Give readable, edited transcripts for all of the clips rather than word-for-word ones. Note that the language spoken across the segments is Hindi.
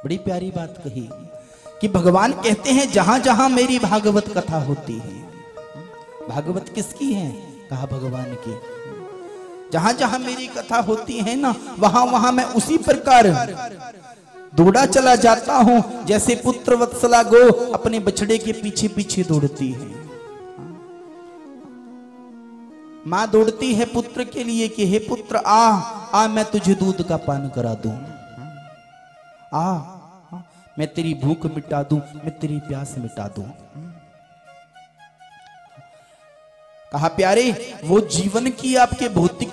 बड़ी प्यारी बात कही कि भगवान कहते हैं जहां जहां मेरी भागवत कथा होती है। भागवत किसकी है? कहा भगवान की। जहां जहां मेरी कथा होती है ना, वहां वहां मैं उसी प्रकार दौड़ा चला जाता हूं जैसे पुत्र वत्सला गो अपने बछड़े के पीछे पीछे दौड़ती है। मां दौड़ती है पुत्र के लिए कि हे पुत्र आ मैं तुझे दूध का पान करा दूं, आ मैं तेरी भूख मिटा दूं, मैं तेरी प्यास मिटा दूं। कहा प्यारे, वो जीवन की आपके भौतिक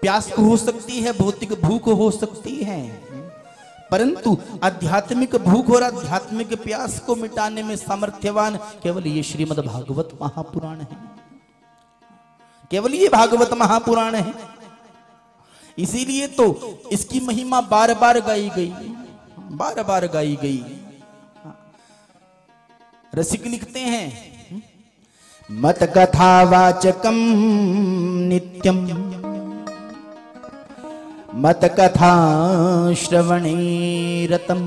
प्यास हो सकती है, भौतिक भूख हो सकती है, परंतु आध्यात्मिक भूख और आध्यात्मिक प्यास को मिटाने में सामर्थ्यवान केवल ये श्रीमद् भागवत महापुराण है। केवल ये भागवत महापुराण है। इसीलिए तो इसकी महिमा बार बार गाई गई, बार बार गाई गई। रसिक लिखते हैं, मत कथावाचकम नित्यम मत कथा श्रवणे रतम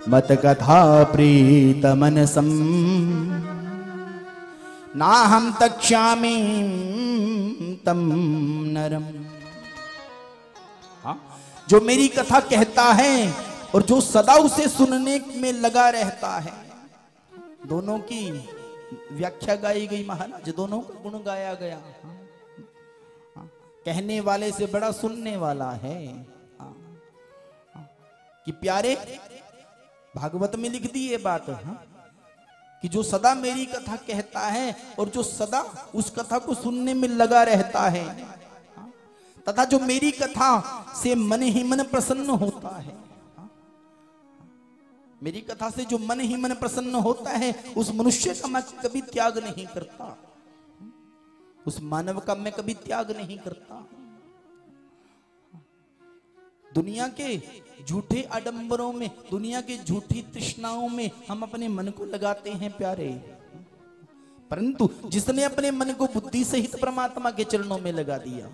मत कथा प्रीत मनसम ना हम तक्ष्यामि तम नरम। हाँ? जो मेरी कथा कहता है और जो सदा उसे सुनने में लगा रहता है, दोनों की व्याख्या गाई गई महाराज, दोनों का गुण गाया गया। कहने वाले से बड़ा सुनने वाला है। कि प्यारे, भागवत में लिख दी ये बात कि जो सदा मेरी कथा कहता है और जो सदा उस कथा को सुनने में लगा रहता है, तथा जो मेरी कथा से मन ही मन प्रसन्न होता है, मेरी कथा से जो मन ही मन प्रसन्न होता है, उस मनुष्य का मैं कभी त्याग नहीं करता, उस मानव का मैं कभी त्याग नहीं करता। दुनिया के झूठे आडंबरों में, दुनिया के झूठी तृष्णाओं में हम अपने मन को लगाते हैं प्यारे, परंतु जिसने अपने मन को बुद्धि सहित परमात्मा के चरणों में लगा दिया,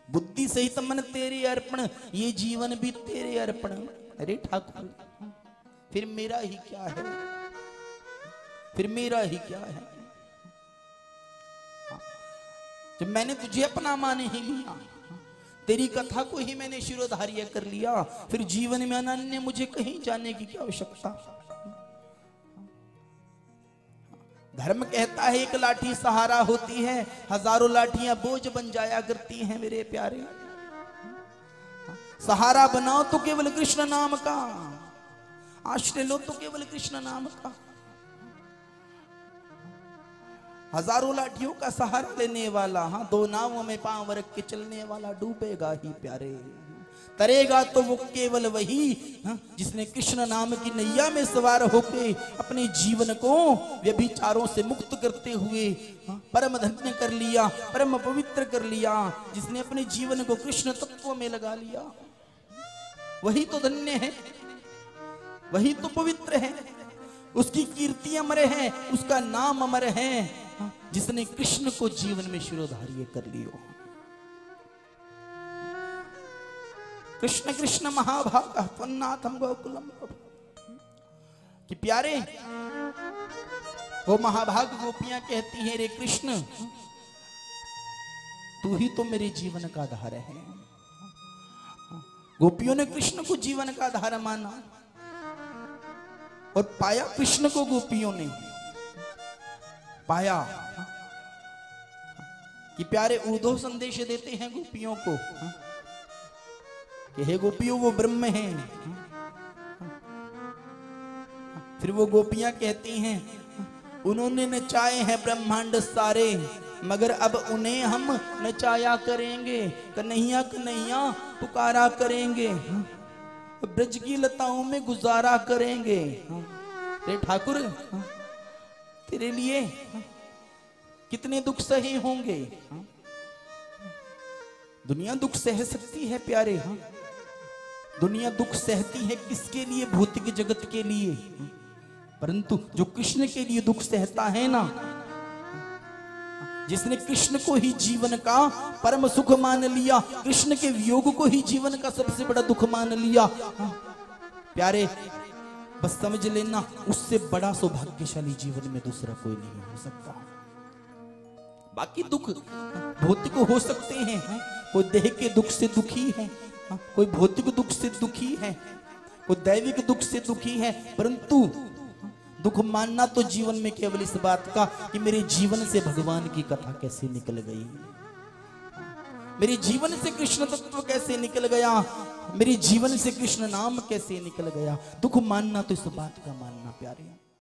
बुद्धि सहित मन तेरे अर्पण, ये जीवन भी तेरे अर्पण। अरे ठाकुर, फिर मेरा ही क्या है, फिर मेरा ही क्या है? जब मैंने तुझे अपना मान ही लिया, तेरी कथा को ही मैंने शिरोधार्य कर लिया, फिर जीवन में अनन्य मुझे कहीं जाने की क्या आवश्यकता? धर्म कहता है एक लाठी सहारा होती है, हजारों लाठियां बोझ बन जाया करती हैं मेरे प्यारे। सहारा बनाओ तो केवल कृष्ण नाम का, आश्रय लो तो केवल कृष्ण नाम का। हजारों लाठियों का सहारा लेने वाला, हाँ, दो नावों में पांव रख के चलने वाला डूबेगा ही प्यारे। तरेगा तो वो केवल वही, हाँ, जिसने कृष्ण नाम की नैया में सवार होके अपने जीवन को व्यभिचारों से मुक्त करते हुए, हाँ, परम धन्य कर लिया, परम पवित्र कर लिया, जिसने अपने जीवन को कृष्ण तत्व में लगा लिया, वही तो धन्य है, वही तो पवित्र है। उसकी कीर्ति अमर है, उसका नाम अमर है, जिसने कृष्ण को जीवन में शिरोधार्य कर लियो। कृष्ण कृष्ण महाभाग त्वन्नाथम गोकुलम। कि प्यारे, वो महाभाग गोपियां कहती हैं, रे कृष्ण, तू ही तो मेरे जीवन का आधार है। गोपियों ने कृष्ण को जीवन का आधार माना और पाया कृष्ण को, गोपियों ने पाया। कि प्यारे उद्धव संदेश देते हैं गोपियों को कि हे गोपियों, वो ब्रह्म हैं। फिर वो गोपियां कहती हैं, उन्होंने नचाए हैं ब्रह्मांड सारे, मगर अब उन्हें हम नचाया करेंगे, कन्हैया कन्हैया पुकारा करेंगे, ब्रज की लताओं में गुजारा करेंगे। रे ठाकुर, तेरे लिए कितने दुख सहे होंगे। दुनिया दुख सह सकती है प्यारे, दुनिया दुख सहती है किसके लिए? भौतिक जगत के लिए, परंतु जो कृष्ण के लिए दुख सहता है ना, जिसने कृष्ण को ही जीवन का परम सुख मान लिया, कृष्ण के वियोग को ही जीवन का सबसे बड़ा दुख मान लिया, प्यारे बस समझ लेना, उससे बड़ा सौभाग्यशाली जीवन में दूसरा कोई नहीं हो सकता। बाकी दुख भौतिक हो सकते हैं, कोई देह के दुख से दुखी है, कोई भौतिक दुख से दुखी है, कोई दैविक दुख से दुखी है, परंतु दुख मानना तो जीवन में केवल इस बात का कि मेरे जीवन से भगवान की कथा कैसे निकल गई, मेरे जीवन से कृष्ण तत्व कैसे निकल गया, मेरे जीवन से कृष्ण नाम कैसे निकल गया। दुख मानना तो इस बात का मानना प्यारे।